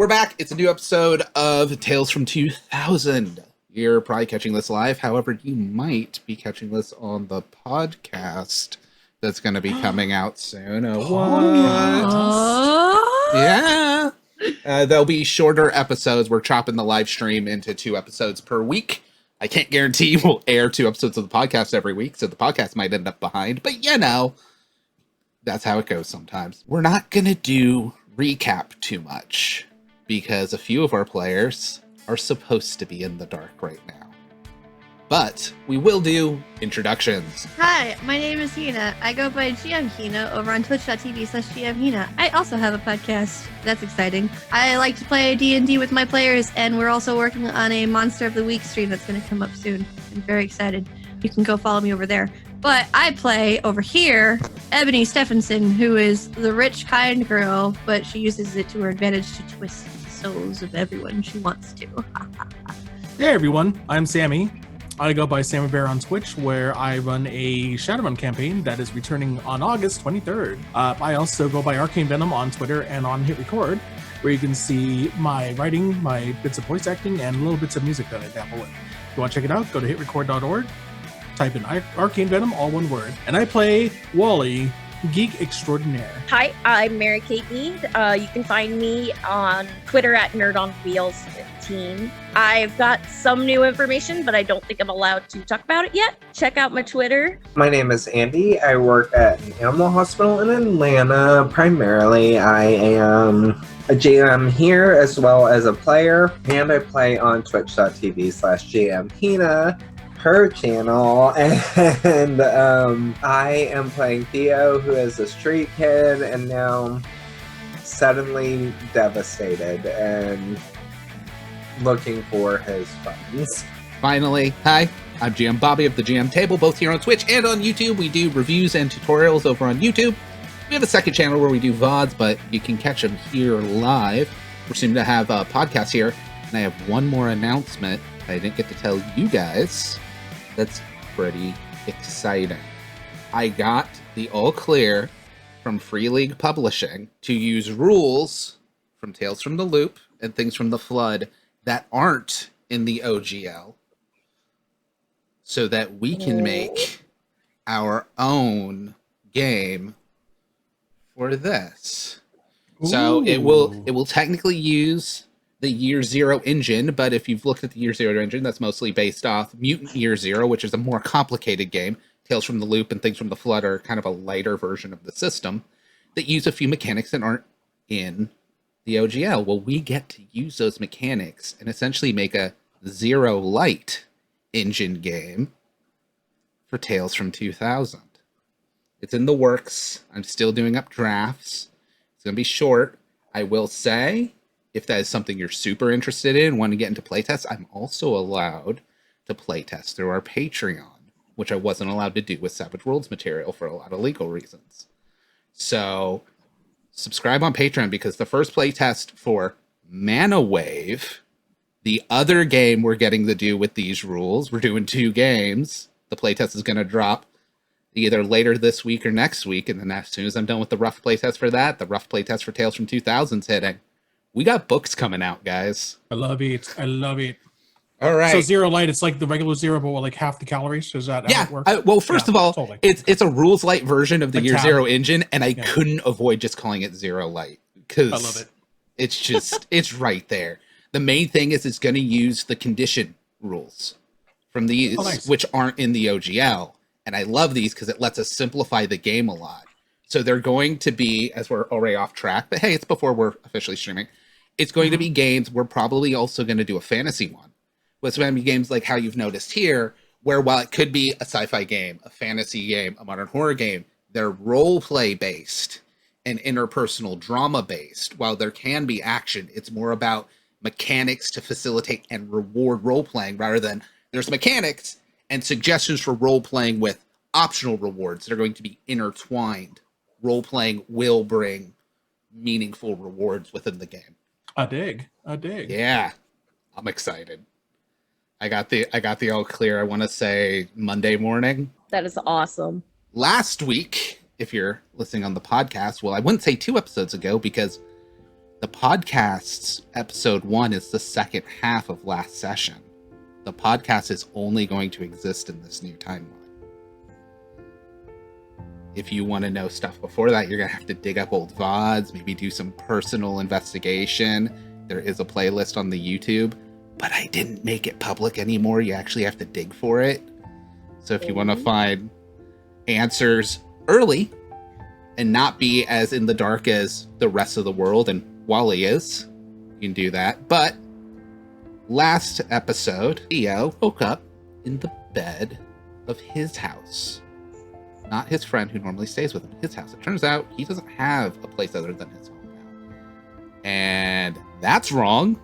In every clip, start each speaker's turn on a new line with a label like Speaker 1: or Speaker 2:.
Speaker 1: back. It's a new episode of Tales from 2000. You're probably catching this live. However, you might be catching this on the podcast that's going to be coming out soon. Yeah. There'll be shorter episodes. We're chopping the live stream into 2 episodes per week. I can't guarantee we'll air 2 episodes of the podcast every week, so the podcast might end up behind. But, that's how it goes sometimes. We're not going to do recap too much because a few of our players are supposed to be in the dark right now. But we will do introductions.
Speaker 2: Hi, my name is Hina. I go by GM Hina over on twitch.tv/GM Hina. I also have a podcast. That's exciting. I like to play D&D with my players, and we're also working on a Monster of the Week stream that's going to come up soon. I'm very excited. You can go follow me over there. But I play over here Ebony Stephenson, who is the rich, kind girl, but she uses it to her advantage to twist the souls of everyone she wants to.
Speaker 3: Hey everyone, I'm Sammy. I go by Sammy Bear on Twitch, where I run a Shadowrun campaign that is returning on August 23rd. I also go by Arcane Venom on Twitter and on Hit Record, where you can see my writing, my bits of voice acting, and little bits of music that I dabble in. If you want to check it out, go to hitrecord.org, type in Arcane Venom, all one word, and I play Wally, Geek Extraordinaire.
Speaker 4: Hi, I'm Mary Kate Mead. You can find me on Twitter at NerdOnWheels15. I've got some new information, but I don't think I'm allowed to talk about it yet. Check out my Twitter.
Speaker 5: My name is Andy. I work at an animal hospital in Atlanta. Primarily, I am a GM here as well as a player, and I play on twitch.tv/GM Hina, her channel, and I am playing Theo, who is a street kid and now suddenly devastated and looking for his funds.
Speaker 1: Finally, hi, I'm GM Bobby of the GM Table, both here on Twitch and on YouTube. We do reviews and tutorials over on YouTube. We have a second channel where we do VODs, but you can catch them here live. We're soon to have a podcast here, and I have one more announcement I didn't get to tell you guys. That's pretty exciting. I got the all clear from Free League Publishing to use rules from Tales from the Loop and Things from the Flood that aren't in the OGL so that we can make our own game for this. Ooh. So it will technically use the Year Zero engine, but if you've looked at the Year Zero engine, that's mostly based off Mutant Year Zero, which is a more complicated game. Tales from the Loop and Things from the Flood are kind of a lighter version of the system that use a few mechanics that aren't in the OGL. Well, we get to use those mechanics and essentially make a Zero Light engine game for Tales from 2000. It's in the works. I'm still doing up drafts. It's going to be short. I will say, if that is something you're super interested in, want to get into playtests, I'm also allowed to playtest through our Patreon, which I wasn't allowed to do with Savage Worlds material for a lot of legal reasons. So subscribe on Patreon, because the first playtest for Mana Wave, the other game we're getting to do with these rules, we're doing 2 games. The playtest is going to drop either later this week or next week, and then as soon as I'm done with the rough playtest for that, the rough playtest for Tales from 2000's hitting. We got books coming out, guys.
Speaker 3: I love it.
Speaker 1: All right.
Speaker 3: So Zero Light, it's like the regular Zero, but like half the calories. Is that how it works?
Speaker 1: Well, first of all,
Speaker 3: totally.
Speaker 1: it's a rules light version of the
Speaker 3: like
Speaker 1: Year
Speaker 3: tab.
Speaker 1: Zero engine, and I couldn't avoid just calling it Zero Light because
Speaker 3: I love it.
Speaker 1: It's just it's right there. The main thing is it's going to use the condition rules from these, which aren't in the OGL, and I love these because it lets us simplify the game a lot. So they're going to be, as we're already off track, but hey, it's before we're officially streaming. It's going to be games. We're probably also going to do a fantasy one. It's going to be games like how you've noticed here, where while it could be a sci-fi game, a fantasy game, a modern horror game, they're role-play based and interpersonal drama based. While there can be action, it's more about mechanics to facilitate and reward role-playing rather than there's mechanics and suggestions for role-playing with optional rewards that are going to be intertwined. Role-playing will bring meaningful rewards within the game.
Speaker 3: I dig.
Speaker 1: Yeah, I'm excited. I got the all clear. I want to say Monday morning.
Speaker 4: That is awesome.
Speaker 1: Last week, if you're listening on the podcast, well, I wouldn't say 2 episodes ago because The podcast's episode 1 is the second half of last session. The podcast is only going to exist in this new timeline. If you want to know stuff before that, you're going to have to dig up old VODs, maybe do some personal investigation. There is a playlist on the YouTube, but I didn't make it public anymore. You actually have to dig for it. So if you want to find answers early and not be as in the dark as the rest of the world and Wally is, you can do that. But last episode, Theo woke up in the bed of his house. Not his friend who normally stays with him, his house. It turns out he doesn't have a place other than his home now. And that's wrong.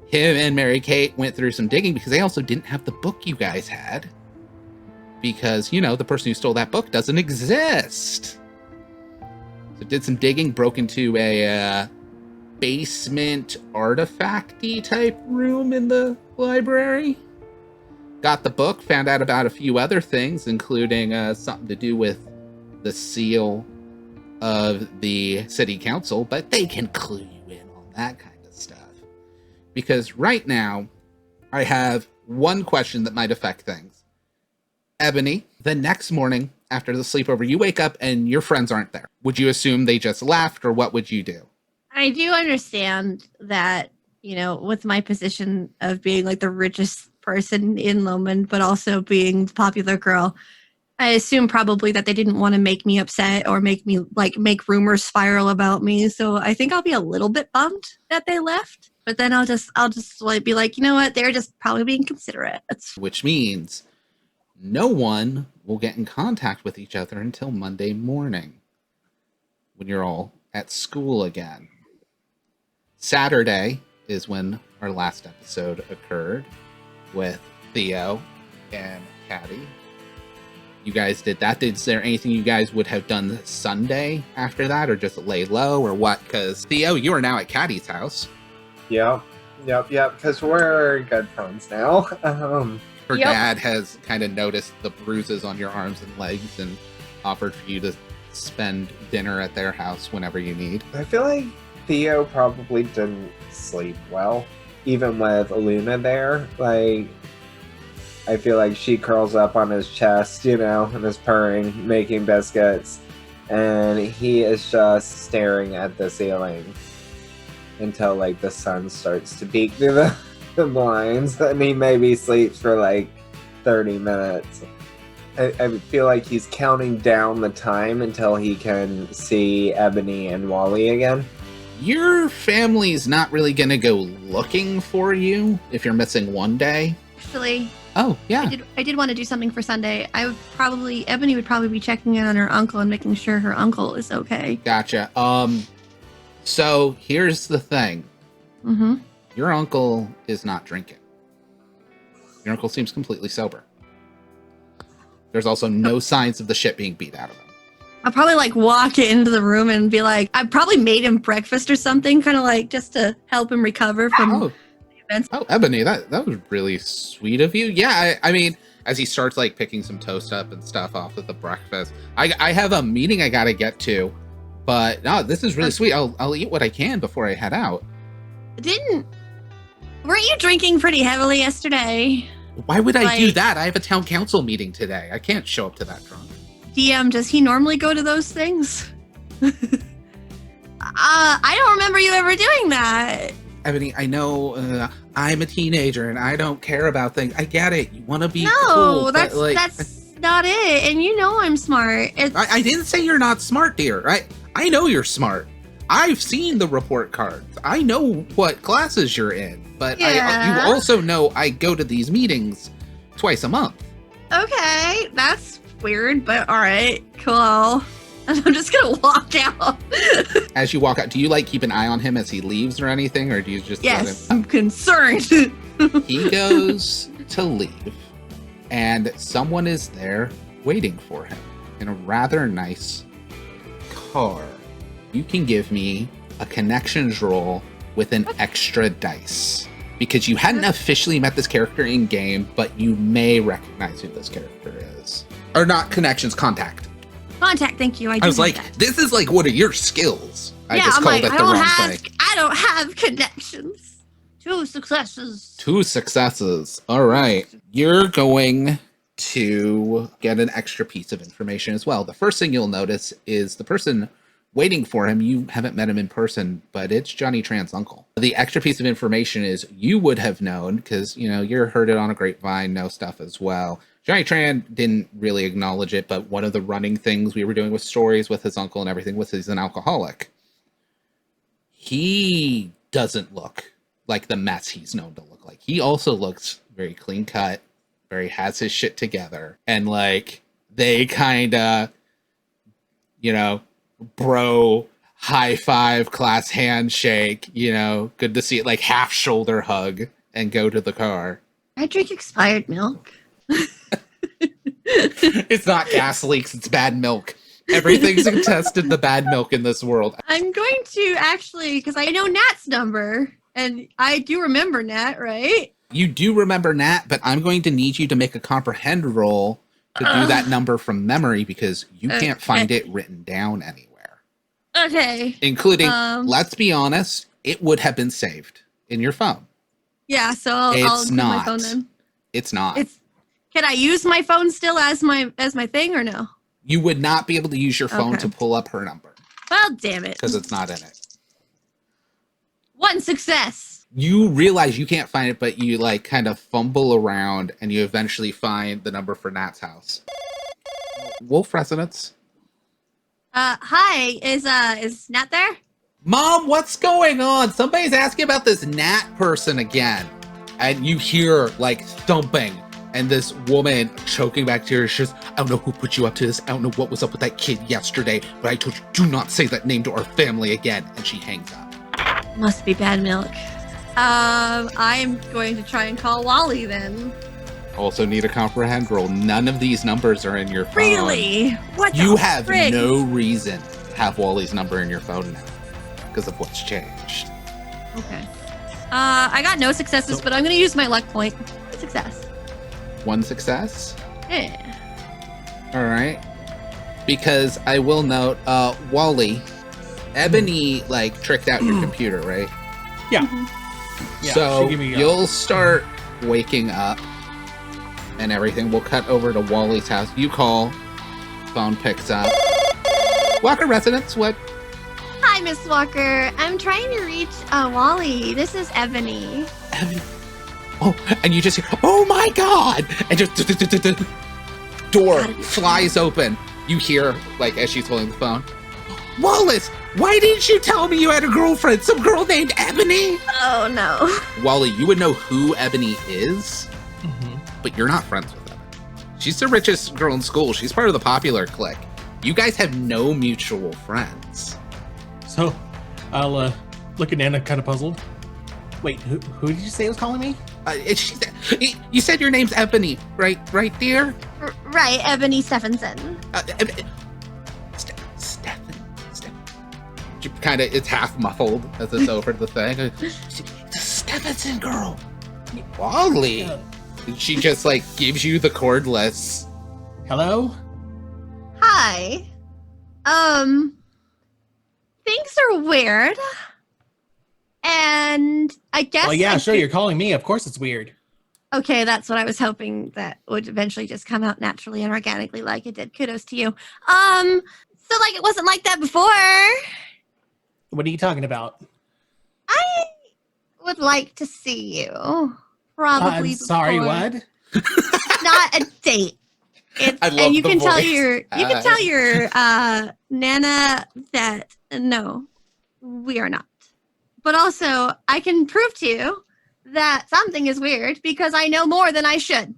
Speaker 1: Him and Mary Kate went through some digging because they also didn't have the book you guys had. Because, you know, the person who stole that book doesn't exist. So did some digging, broke into a basement artifact-y type room in the library. Got the book, found out about a few other things, including something to do with the seal of the city council, but they can clue you in on that kind of stuff. Because right now, I have one question that might affect things. Ebony, the next morning after the sleepover, you wake up and your friends aren't there. Would you assume they just left, or what would you do?
Speaker 2: I do understand that, you know, with my position of being like the richest person in Lomond, but also being the popular girl, I assume probably that they didn't want to make me upset or make me make rumors spiral about me. So I think I'll be a little bit bummed that they left, but then I'll just like be like, you know what? They're just probably being considerate.
Speaker 1: Which means no one will get in contact with each other until Monday morning when you're all at school again. Saturday is when our last episode occurred with Theo and Caddy. You guys did that. Is there anything you guys would have done Sunday after that, or just lay low, or what? Because Theo, you are now at Caddy's house.
Speaker 5: Yep, because we're good friends now.
Speaker 1: Her dad has kind of noticed the bruises on your arms and legs and offered for you to spend dinner at their house whenever you need.
Speaker 5: I feel like Theo probably didn't sleep well, even with Luna there. Like, I feel like she curls up on his chest, you know, and is purring, making biscuits, and he is just staring at the ceiling until, like, the sun starts to peek through the blinds, and he maybe sleeps for, like, 30 minutes. I feel like he's counting down the time until he can see Ebony and Wally again.
Speaker 1: Your family's not really going to go looking for you if you're missing one day.
Speaker 2: Actually,
Speaker 1: oh, yeah.
Speaker 2: I did want to do something for Sunday. Ebony would probably be checking in on her uncle and making sure her uncle is okay.
Speaker 1: Gotcha. So here's the thing.
Speaker 2: Mm-hmm.
Speaker 1: Your uncle is not drinking. Your uncle seems completely sober. There's also no signs of the shit being beat out of him.
Speaker 2: I'll probably walk into the room and be like, I probably made him breakfast or something, kind of just to help him recover from the events.
Speaker 1: Oh, Ebony, that was really sweet of you. Yeah, I mean, as he starts picking some toast up and stuff off of the breakfast, I have a meeting I gotta get to, but no, this is really sweet. I'll eat what I can before I head out.
Speaker 2: Weren't you drinking pretty heavily yesterday?
Speaker 1: Why would I do that? I have a town council meeting today. I can't show up to that drunk.
Speaker 2: DM, does he normally go to those things? I don't remember you ever doing that.
Speaker 1: Ebony, I know I'm a teenager and I don't care about things. I get it. You want to be
Speaker 2: cool. No, that's not it. And you know I'm smart.
Speaker 1: I didn't say you're not smart, dear. I know you're smart. I've seen the report cards. I know what classes you're in. But you also know I go to these meetings twice a month.
Speaker 2: Okay, that's weird, but all right, cool. I'm just gonna walk out.
Speaker 1: As you walk out, do you keep an eye on him as he leaves or anything, or do you just let him?
Speaker 2: I'm concerned.
Speaker 1: He goes to leave, and someone is there waiting for him in a rather nice car. You can give me a connections roll with an extra dice, because you hadn't officially met this character in game, but you may recognize who this character is. Or not connections, contact.
Speaker 2: Contact, thank you. I
Speaker 1: was like, this is one of your skills. I just called it the wrong thing.
Speaker 2: I don't have connections. 2 successes.
Speaker 1: 2 successes. All right. You're going to get an extra piece of information as well. The first thing you'll notice is the person waiting for him. You haven't met him in person, but it's Johnny Tran's uncle. The extra piece of information is you would have known because, you're heard it on a grapevine, know stuff as well. Johnny Tran didn't really acknowledge it, but one of the running things we were doing with stories with his uncle and everything was he's an alcoholic. He doesn't look like the mess he's known to look like. He also looks very clean cut, very has his shit together. And they kind of, bro, high five, class handshake, good to see it, half shoulder hug and go to the car.
Speaker 2: I drink expired milk.
Speaker 1: It's not gas leaks, it's bad milk. Everything's contested the bad milk in this world.
Speaker 2: I'm going to actually, because I know Nat's number, and I do remember Nat, right?
Speaker 1: You do remember Nat, but I'm going to need you to make a comprehend roll to do that number from memory because you can't find it written down anywhere.
Speaker 2: Okay.
Speaker 1: Including, let's be honest, it would have been saved in your phone.
Speaker 2: Yeah, so I'll
Speaker 1: It's
Speaker 2: include
Speaker 1: not.
Speaker 2: my phone then.
Speaker 1: It's not.
Speaker 2: Can I use my phone still as my thing or no?
Speaker 1: You would not be able to use your phone
Speaker 2: Okay.
Speaker 1: to pull up her number
Speaker 2: Well, damn it.
Speaker 1: because it's not in it.
Speaker 2: 1 success.
Speaker 1: You realize you can't find it, but you kind of fumble around and you eventually find the number for Nat's house. Wolf residence.
Speaker 2: Hi, is Nat there?
Speaker 1: Mom, what's going on? Somebody's asking about this Nat person again. And you hear thumping and this woman choking back tears. She says, I don't know who put you up to this. I don't know what was up with that kid yesterday, but I told you, do not say that name to our family again. And she hangs up.
Speaker 2: Must be bad milk. I'm going to try and call Wally then.
Speaker 1: Also need a comprehend roll. None of these numbers are in your phone.
Speaker 2: Really? What
Speaker 1: You
Speaker 2: the
Speaker 1: have
Speaker 2: frig?
Speaker 1: no reason to have Wally's number in your phone now because of what's changed.
Speaker 2: Okay. I got no successes, but I'm going to use my luck point. Success.
Speaker 1: 1 success.
Speaker 2: Yeah.
Speaker 1: All right. Because I will note, Wally, Ebony tricked out your computer, right?
Speaker 3: Yeah.
Speaker 2: Mm-hmm.
Speaker 3: Yeah,
Speaker 1: So
Speaker 3: she gave me,
Speaker 1: you'll start waking up and everything. We'll cut over to Wally's house. You call, phone picks up. Walker residence, what?
Speaker 2: Hi, Miss Walker. I'm trying to reach Wally. This is Ebony.
Speaker 1: Ebony. Oh, and you just hear, oh my God! And just door flies open. You hear, as she's holding the phone, Wallace, why didn't you tell me you had a girlfriend? Some girl named Ebony?
Speaker 2: Oh, no.
Speaker 1: Wally, you would know who Ebony is,
Speaker 3: Mhm.
Speaker 1: but you're not friends with Ebony. She's the richest girl in school. She's part of the popular clique. You guys have no mutual friends.
Speaker 3: So, I'll look at Nana kind of puzzled. Wait, who did you say was calling me?
Speaker 1: You said your name's Ebony, right, dear?
Speaker 2: Right, Ebony Stephenson.
Speaker 1: Stephen. Kind of, it's half muffled as it's over the thing. It's a Stephenson girl. Wally. She just gives you the cordless.
Speaker 3: Hello?
Speaker 2: Hi. Things are weird. And I guess.
Speaker 3: Well, yeah, sure, you're calling me. Of course it's weird.
Speaker 2: Okay, that's what I was hoping that would eventually just come out naturally and organically like it did. Kudos to you. So it wasn't like that before.
Speaker 3: What are you talking about?
Speaker 2: I would like to see you. Probably
Speaker 3: I'm sorry,
Speaker 2: before.
Speaker 3: what?
Speaker 2: Not a date.
Speaker 1: I love
Speaker 2: and you
Speaker 1: the
Speaker 2: can tell
Speaker 1: voice.
Speaker 2: your Nana that no, we are not. But also, I can prove to you that something is weird because I know more than I should.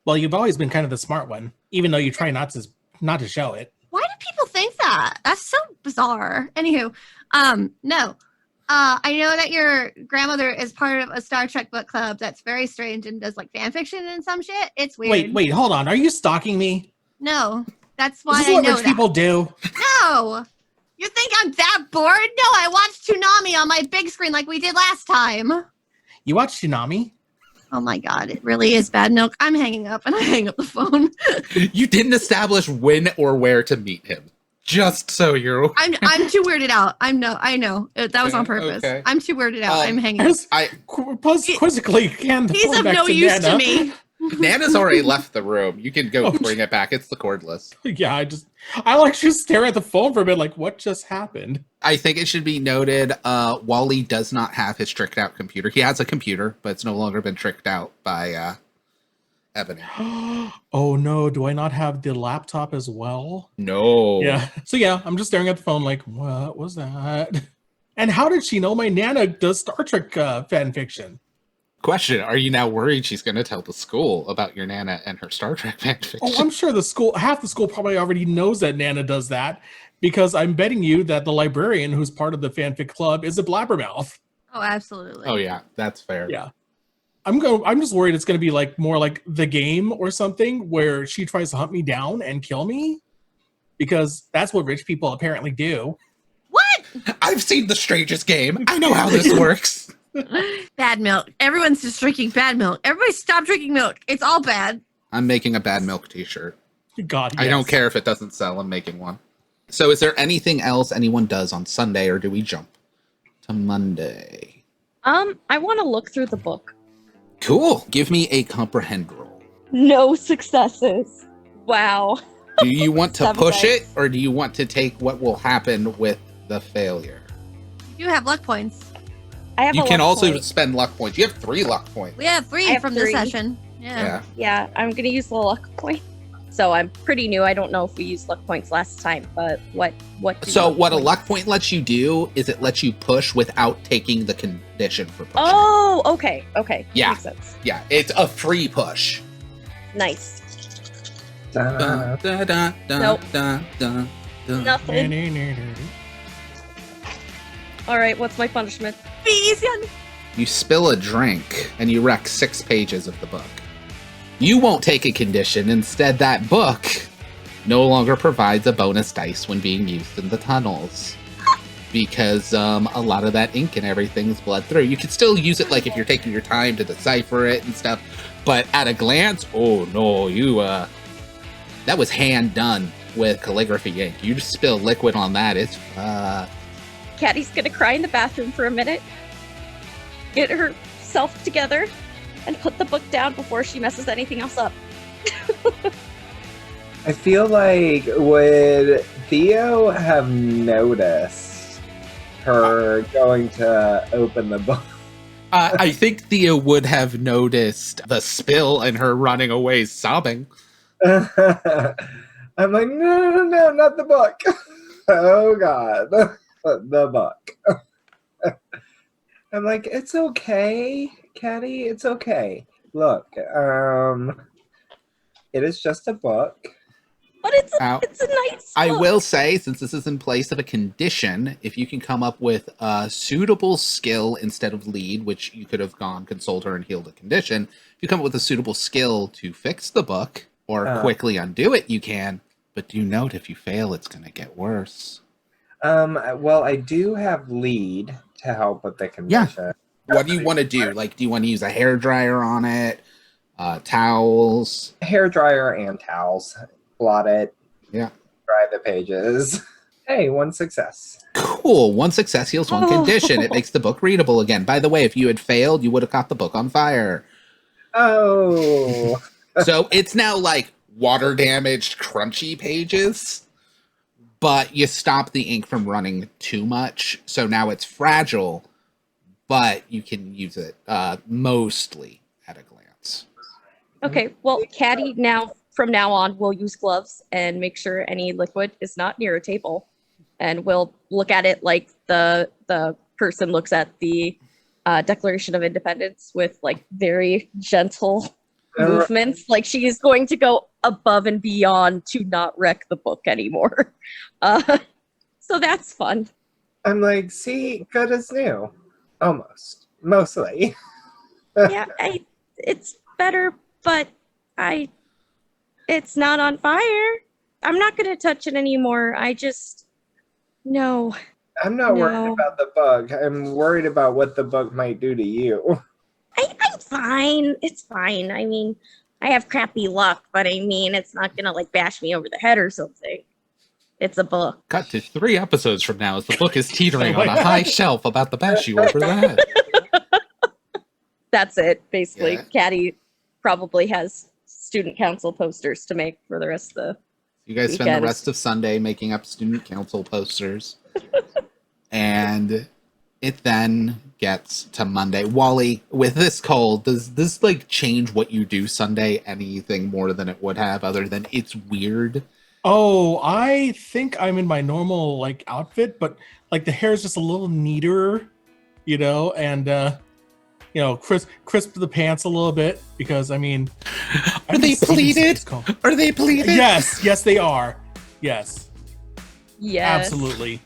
Speaker 3: Well, you've always been kind of the smart one, even though you try not to show it.
Speaker 2: Why do people think that? That's so bizarre. Anywho, no. I know that your grandmother is part of a Star Trek book club that's very strange and does fan fiction and some shit. It's weird.
Speaker 3: Wait, hold on. Are you stalking me?
Speaker 2: No, that's why
Speaker 3: Is this
Speaker 2: I
Speaker 3: what
Speaker 2: know
Speaker 3: rich
Speaker 2: that.
Speaker 3: people do?
Speaker 2: No. You think I'm that bored? No, I watched Toonami on my big screen like we did last time.
Speaker 3: You watch Toonami?
Speaker 2: Oh my God, it really is bad milk. I'm hanging up and I hang up the phone.
Speaker 1: You didn't establish when or where to meet him. just so you're.
Speaker 2: I'm too weirded out. I know that was on purpose.
Speaker 1: Okay.
Speaker 2: I'm too weirded out. I'm hanging.
Speaker 3: As quizzically hand the
Speaker 2: He's
Speaker 3: phone
Speaker 2: of
Speaker 3: back
Speaker 2: no
Speaker 3: to
Speaker 2: use
Speaker 3: Nana.
Speaker 2: to me.
Speaker 1: Nana's already left the room. You can go
Speaker 3: Oh,
Speaker 1: bring it back. It's the cordless.
Speaker 3: Yeah, I like just stare at the phone for a bit, like, what just happened?
Speaker 1: I think it should be noted, Wally does not have his tricked out computer. He has a computer, but it's no longer been tricked out by Ebony.
Speaker 3: Oh no, do I not have the laptop as well?
Speaker 1: No.
Speaker 3: Yeah. So yeah, I'm just staring at the phone like, what was that? And how did she know my Nana does Star Trek fan fiction?
Speaker 1: Question, are you now worried she's going to tell the school about your Nana and her Star Trek fanfiction?
Speaker 3: Oh, I'm sure half the school probably already knows that Nana does that, because I'm betting you that the librarian who's part of the fanfic club is a blabbermouth.
Speaker 2: Oh, absolutely.
Speaker 1: Oh yeah, that's fair.
Speaker 3: Yeah. I'm just worried it's going to be like more like The Game or something where she tries to hunt me down and kill me, because that's what rich people apparently do.
Speaker 2: What?
Speaker 1: I've seen The Strangest Game. I know how this works.
Speaker 2: Bad milk. Everyone's just drinking bad milk. Everybody stop drinking milk. It's all bad.
Speaker 1: I'm making a bad milk t-shirt.
Speaker 3: God,
Speaker 1: I don't
Speaker 3: yes.
Speaker 1: care if it doesn't sell. I'm making one. So is there anything else anyone does on Sunday, or do we jump to Monday?
Speaker 4: I want to look through the book.
Speaker 1: Cool. Give me a comprehend roll.
Speaker 4: No successes. Wow.
Speaker 1: Do you want to
Speaker 4: 7
Speaker 1: push
Speaker 4: dice.
Speaker 1: it, or do you want to take what will happen with the failure?
Speaker 2: You have luck points.
Speaker 4: I have
Speaker 1: You
Speaker 4: a
Speaker 1: can
Speaker 4: luck
Speaker 1: also
Speaker 4: point.
Speaker 1: spend luck points. You have 3 luck points.
Speaker 2: We have 3
Speaker 4: I have
Speaker 2: from
Speaker 4: 3.
Speaker 2: this session. Yeah.
Speaker 4: Yeah, I'm gonna use the luck point. So I'm pretty new. I don't know if we used luck points last time, but what?
Speaker 1: So what a
Speaker 4: points-
Speaker 1: luck point lets you do is it lets you push without taking the condition for pushing.
Speaker 4: Oh, okay.
Speaker 1: Yeah.
Speaker 4: Makes sense.
Speaker 1: Yeah, it's a free push.
Speaker 4: Nice.
Speaker 5: Da,
Speaker 1: Da, da, da,
Speaker 4: Nope.
Speaker 1: da, da, da.
Speaker 4: Nothing. All right. What's my punishment?
Speaker 2: Be easy on me.
Speaker 1: You spill a drink and you wreck 6 pages of the book. You won't take a condition. Instead, that book no longer provides a bonus dice when being used in the tunnels. Because a lot of that ink and everything is bled through. You can still use it like if you're taking your time to decipher it and stuff. But at a glance, oh no, that was hand done with calligraphy ink. You just spill liquid on that, it's
Speaker 4: Caddy's gonna cry in the bathroom for a minute, get herself together, and put the book down before she messes anything else up.
Speaker 5: I feel like would Theo have noticed her going to open the book?
Speaker 1: I think Theo would have noticed the spill and her running away sobbing.
Speaker 5: I'm like, no, not the book. Oh God, the book. I'm like, it's okay, Caddy, it's okay. Look, it is just a book.
Speaker 4: But it's
Speaker 1: Ow.
Speaker 4: a nice
Speaker 1: I
Speaker 4: book.
Speaker 1: will say, since this is in place of a condition, if you can come up with a suitable skill instead of lead, which you could have gone consult her and healed a condition, if you come up with a suitable skill to fix the book or quickly undo it, you can. But do note, if you fail, it's going to get worse.
Speaker 5: Well, I do have lead to help with the condition.
Speaker 1: What do you want to do? Like, do you want to use a hairdryer on it? Towels?
Speaker 5: Hair dryer and towels. Blot it.
Speaker 1: Yeah.
Speaker 5: Dry the pages. Hey, 1 success.
Speaker 1: Cool. 1 success heals 1 condition. It makes the book readable again. By the way, if you had failed, you would have caught the book on fire.
Speaker 5: Oh.
Speaker 1: So it's now like water damaged, crunchy pages, but you stop the ink from running too much. So now it's fragile, but you can use it mostly at a glance.
Speaker 4: Okay, well, Caddy from now on will use gloves and make sure any liquid is not near a table, and we'll look at it like the person looks at the Declaration of Independence with like very gentle movements, like she is going to go above and beyond to not wreck the book anymore. So that's fun.
Speaker 5: I'm like, see, good as new. Almost. Mostly.
Speaker 4: Yeah, it's better, but it's not on fire. I'm not going to touch it anymore. No.
Speaker 5: I'm not worried
Speaker 4: No.
Speaker 5: about the bug. I'm worried about what the bug might do to you.
Speaker 4: I'm fine. It's fine. I mean, I have crappy luck, but I mean, it's not going to like bash me over the head or something. It's a book.
Speaker 1: Cut to 3 episodes from now as the book is teetering on a high shelf about to bash you over the head.
Speaker 4: That's it, basically.
Speaker 1: Yeah.
Speaker 4: Caddy probably has student council posters to make for the rest of the
Speaker 1: You guys spend
Speaker 4: weekend.
Speaker 1: the rest of Sunday making up student council posters. And it then gets to Monday. Wally, with this cold, does this like change what you do Sunday anything more than it would have, other than it's weird?
Speaker 3: Oh, I think I'm in my normal like outfit, but like the hair is just a little neater, you know, and crisp the pants a little bit because I mean,
Speaker 1: Are they pleated? Are they pleated?
Speaker 3: Yes, they are. Yes,
Speaker 4: Yes.
Speaker 3: absolutely.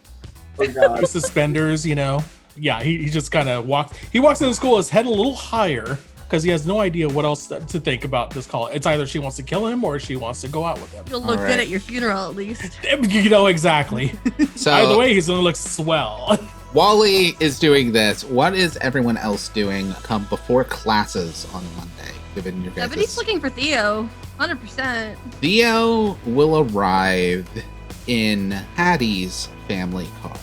Speaker 5: Oh, God.
Speaker 3: With suspenders, you know. Yeah, he just kind of walks. He walks into school his head a little higher because he has no idea what else to think about this call. It's either she wants to kill him or she wants to go out with him.
Speaker 2: You'll look
Speaker 1: All right.
Speaker 2: good at your funeral, at least.
Speaker 3: You know exactly.
Speaker 1: So
Speaker 3: Either way, he's gonna look swell.
Speaker 1: Wally is doing this. What is everyone else doing come before classes on Monday, given your guys'
Speaker 2: Ebony's looking for Theo. 100%.
Speaker 1: Theo will arrive in Caddy's family car,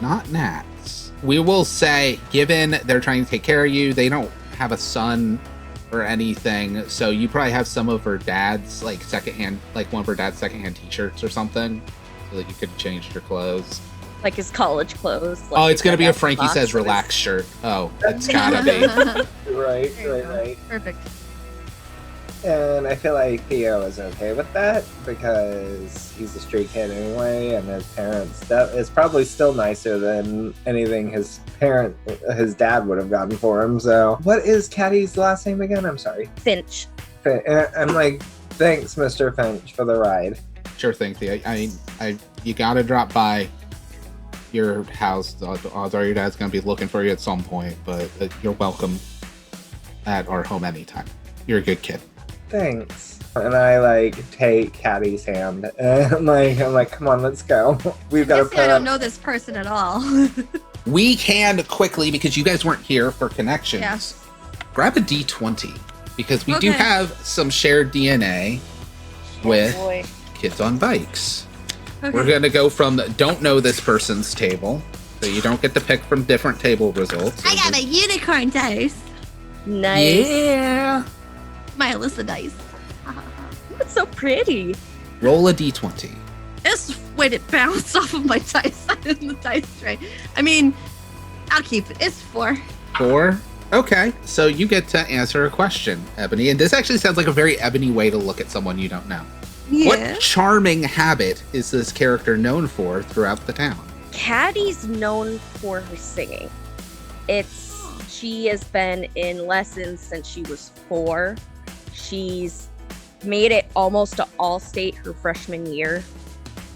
Speaker 1: not Nat's. We will say, given they're trying to take care of you, they don't have a son or anything, so you probably have some of her dad's like secondhand, like one of her dad's secondhand t-shirts or something, so that you could change your clothes.
Speaker 4: Like his college clothes.
Speaker 1: Oh, it's gonna be a
Speaker 4: that's
Speaker 1: Frankie
Speaker 4: box
Speaker 1: Says
Speaker 4: with his-
Speaker 1: Relax shirt. Oh, it's gotta be.
Speaker 5: Right.
Speaker 2: Perfect.
Speaker 5: And I feel like Theo is okay with that because he's a street kid anyway, and his parents, that is probably still nicer than anything his dad would have gotten for him. So, what is Caddy's last name again? I'm sorry.
Speaker 4: Finch.
Speaker 5: I'm like, thanks, Mr. Finch, for the ride.
Speaker 1: Sure thing, Theo. I mean, you gotta drop by your house. Odds are your dad's gonna be looking for you at some point, but you're welcome at our home anytime. You're a good kid.
Speaker 5: Thanks. And I like take Caddy's hand, and I'm like, come on, let's go. We've got to
Speaker 2: Honestly,
Speaker 5: put
Speaker 2: I don't
Speaker 5: up.
Speaker 2: know this person at all.
Speaker 1: We can quickly, because you guys weren't here for connections,
Speaker 2: Yeah.
Speaker 1: grab a D20, because we do
Speaker 2: Okay.
Speaker 1: have some shared DNA with
Speaker 4: Oh boy.
Speaker 1: Kids on Bikes.
Speaker 2: Okay.
Speaker 1: We're going to go from don't know this person's table, so you don't get to pick from different table results.
Speaker 2: I got a unicorn dice.
Speaker 4: Nice.
Speaker 1: Yeah.
Speaker 2: My Alyssa dice.
Speaker 4: It's so pretty.
Speaker 1: Roll a D20.
Speaker 2: This when it bounced off of my dice in the dice tray. I mean, I'll keep it. It's 4.
Speaker 1: 4. Okay, so you get to answer a question, Ebony. And this actually sounds like a very Ebony way to look at someone you don't know.
Speaker 2: Yeah.
Speaker 1: What charming habit is this character known for throughout the town?
Speaker 4: Caddy's known for her singing. She has been in lessons since she was 4. She's made it almost to all state her freshman year,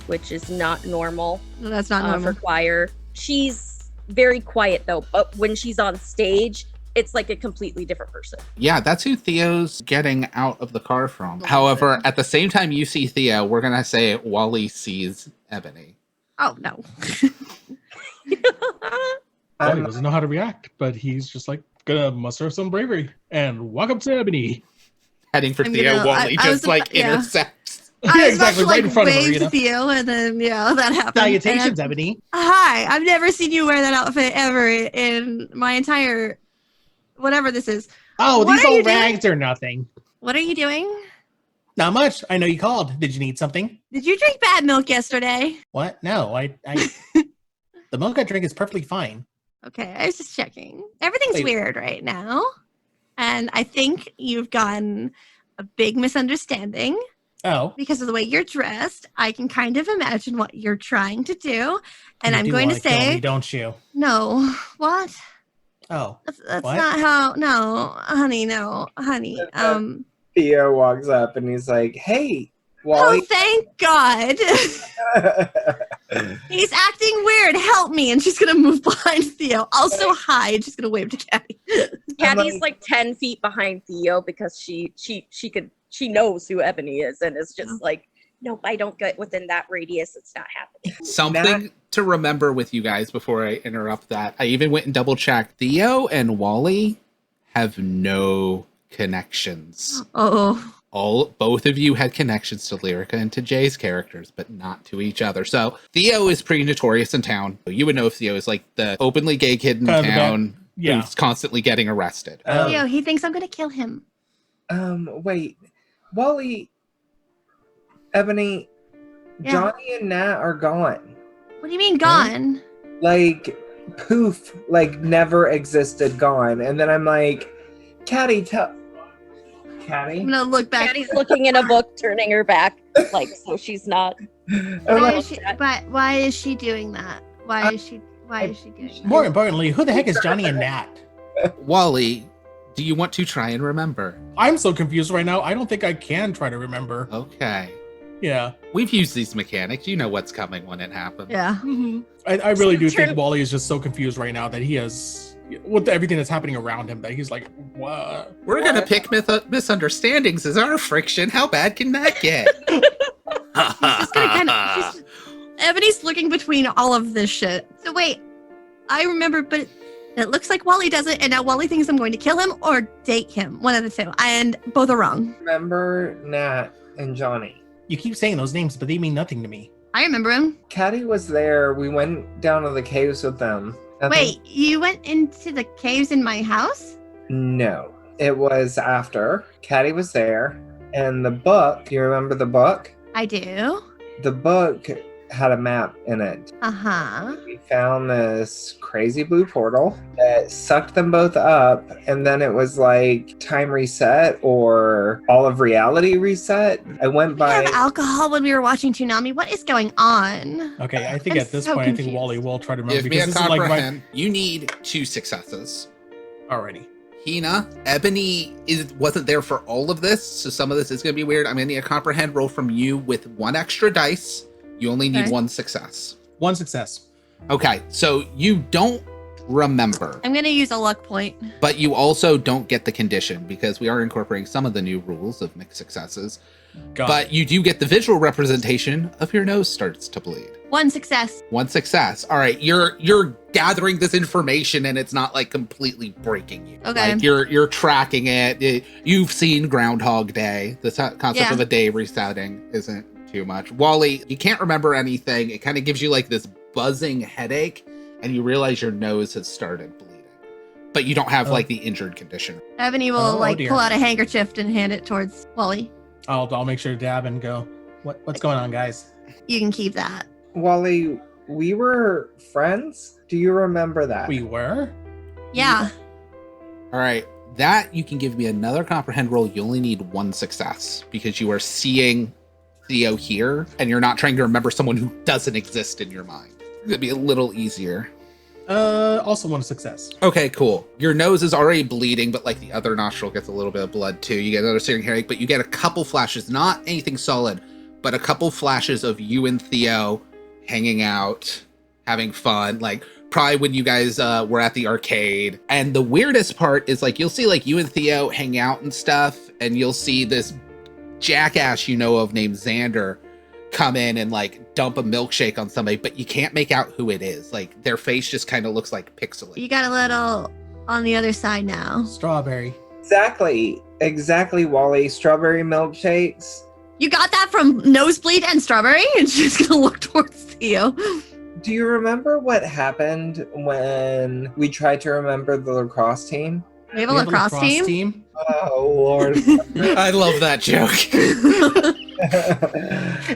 Speaker 4: which is not normal
Speaker 2: No, that's not
Speaker 4: for
Speaker 2: normal.
Speaker 4: choir. She's very quiet though, but when she's on stage, it's like a completely different person.
Speaker 1: Yeah, that's who Theo's getting out of the car from. However, at the same time you see Theo, we're going to say Wally sees Ebony.
Speaker 2: Oh no.
Speaker 3: Wally doesn't know how to react, but he's just like gonna muster some bravery and walk up to Ebony.
Speaker 1: Heading for
Speaker 2: I'm
Speaker 1: Theo,
Speaker 2: gonna-
Speaker 1: Wally
Speaker 2: I was
Speaker 1: just like
Speaker 2: about- yeah.
Speaker 1: intercepts.
Speaker 2: I
Speaker 3: Yeah,
Speaker 2: was
Speaker 3: exactly,
Speaker 2: about to,
Speaker 3: right in front of her,
Speaker 2: wave
Speaker 3: you
Speaker 2: to
Speaker 3: know?
Speaker 2: Theo, and then that happened.
Speaker 3: Salutations,
Speaker 2: And
Speaker 3: Ebony.
Speaker 2: hi, I've never seen you wear that outfit ever in my entire whatever this is.
Speaker 3: Oh,
Speaker 2: What
Speaker 3: these
Speaker 2: are you
Speaker 3: old
Speaker 2: doing?
Speaker 3: rags are nothing.
Speaker 2: What are you doing?
Speaker 3: Not much. I know you called. Did you need something?
Speaker 2: Did you drink bad milk yesterday?
Speaker 3: What? No, I the milk I drink is perfectly fine.
Speaker 2: Okay, I was just checking. Everything's
Speaker 3: Wait.
Speaker 2: weird right now. And I think you've gotten a big misunderstanding
Speaker 3: Oh.
Speaker 2: because of the way you're dressed. I can kind of imagine what you're trying to do. And
Speaker 3: you
Speaker 2: I'm
Speaker 3: do
Speaker 2: going to
Speaker 3: wanna kill
Speaker 2: say,
Speaker 3: me, don't you?
Speaker 2: no. What?
Speaker 3: Oh.
Speaker 2: That's
Speaker 3: What?
Speaker 2: not how. No, honey, no, honey.
Speaker 5: Theo walks up and he's like, "Hey,
Speaker 2: Oh,
Speaker 5: Wally."
Speaker 2: thank God. He's acting weird. Help me. And she's going to move behind Theo. Also, hi. And she's going to wave to Caddy.
Speaker 4: Caddy's like 10 feet behind Theo because she knows who Ebony is and is just like, nope, I don't get within that radius. It's not happening.
Speaker 1: Something to remember with you guys before I interrupt that. I even went and double checked. Theo and Wally have no connections.
Speaker 2: Oh.
Speaker 1: both of you had connections to Lyrica and to Jay's characters, but not to each other. So Theo is pretty notorious in town. You would know if Theo is like the openly gay kid in town who's constantly getting arrested.
Speaker 2: Theo, he thinks I'm gonna kill him.
Speaker 5: Wait. Wally, Ebony, Johnny and Nat are gone.
Speaker 2: What do you mean gone?
Speaker 5: Like, poof, like never existed, gone. And then I'm like, Caddy, Caddy?
Speaker 2: I'm gonna look back.
Speaker 4: Caddy's looking in a book, turning her back, like, so she's not.
Speaker 2: Why is she doing that? Why is she doing that?
Speaker 3: More importantly, who the heck is Johnny and Nat?
Speaker 1: Wally, do you want to try and remember?
Speaker 3: I'm so confused right now. I don't think I can try to remember.
Speaker 1: Okay.
Speaker 3: Yeah.
Speaker 1: We've used these mechanics. You know what's coming when it happens.
Speaker 2: Yeah.
Speaker 3: Mm-hmm. I really do think Wally is just so confused right now that he has, with everything that's happening around him, that he's like, what?
Speaker 1: We're going to pick misunderstandings as our friction. How bad can that get?
Speaker 2: She's just Ebony's looking between all of this shit. So wait, I remember, but it looks like Wally does it, and now Wally thinks I'm going to kill him or date him. One of the two. And both are wrong.
Speaker 5: Remember Nat and Johnny?
Speaker 3: You keep saying those names, but they mean nothing to me.
Speaker 2: I remember him.
Speaker 5: Caddy was there. We went down to the caves with them.
Speaker 2: Wait, you went into the caves in my house?
Speaker 5: No, it was after. Caddy was there. And the book, do you remember the book?
Speaker 2: I do.
Speaker 5: The book had a map in it.
Speaker 2: Uh-huh.
Speaker 5: We found this crazy blue portal that sucked them both up, and then it was like time reset or all of reality reset. I went by...
Speaker 2: We have alcohol when we were watching Toonami. What is going on?
Speaker 3: Okay, I think
Speaker 2: I'm
Speaker 3: at this
Speaker 2: so
Speaker 3: point, I
Speaker 2: confused.
Speaker 3: think Wally will try to remember.
Speaker 1: Give me a
Speaker 3: this is like
Speaker 1: comprehend. You need 2 successes.
Speaker 3: Alrighty.
Speaker 1: Hina, Ebony wasn't there for all of this, so some of this is going to be weird. I'm going to need a comprehend roll from you with 1 extra dice. You only need 1 success.
Speaker 3: 1 success.
Speaker 1: Okay, so you don't remember.
Speaker 2: I'm going to use a luck point.
Speaker 1: But you also don't get the condition because we are incorporating some of the new rules of mixed successes. But you do get the visual representation of your nose starts to bleed.
Speaker 2: 1 success.
Speaker 1: 1 success. All right, you're gathering this information and it's not like completely breaking you.
Speaker 2: Okay.
Speaker 1: Like you're tracking it. You've seen Groundhog Day. The concept of a day resetting isn't too much. Wally, you can't remember anything. It kind of gives you like this buzzing headache and you realize your nose has started bleeding. But you don't have like the injured condition.
Speaker 2: Ebony will pull out a handkerchief and hand it towards Wally.
Speaker 3: I'll make sure to dab and go, what's going on, guys?
Speaker 2: You can keep that.
Speaker 5: Wally, we were friends? Do you remember that?
Speaker 3: We were?
Speaker 2: Yeah.
Speaker 1: All right. That you can give me another comprehend roll. You only need 1 success because you are seeing Theo here and you're not trying to remember someone who doesn't exist in your mind. It'd be a little easier.
Speaker 3: Also 1 success.
Speaker 1: Okay, cool. Your nose is already bleeding, but like the other nostril gets a little bit of blood too. You get another searing headache, but you get a couple flashes, not anything solid, but a couple flashes of you and Theo hanging out, having fun, like probably when you guys were at the arcade. And the weirdest part is like, you'll see like you and Theo hang out and stuff, and you'll see this jackass you know of named Xander come in and like dump a milkshake on somebody, but you can't make out who it is. Like their face just kind of looks like pixelated.
Speaker 2: You got a little on the other side now.
Speaker 3: Strawberry.
Speaker 5: Exactly, Wally. Strawberry milkshakes.
Speaker 2: You got that from Nosebleed and Strawberry? And she's gonna look towards Theo.
Speaker 5: Do you remember what happened when we tried to remember the lacrosse team?
Speaker 2: We have a lacrosse team?
Speaker 5: Oh, Lord.
Speaker 1: I love that joke.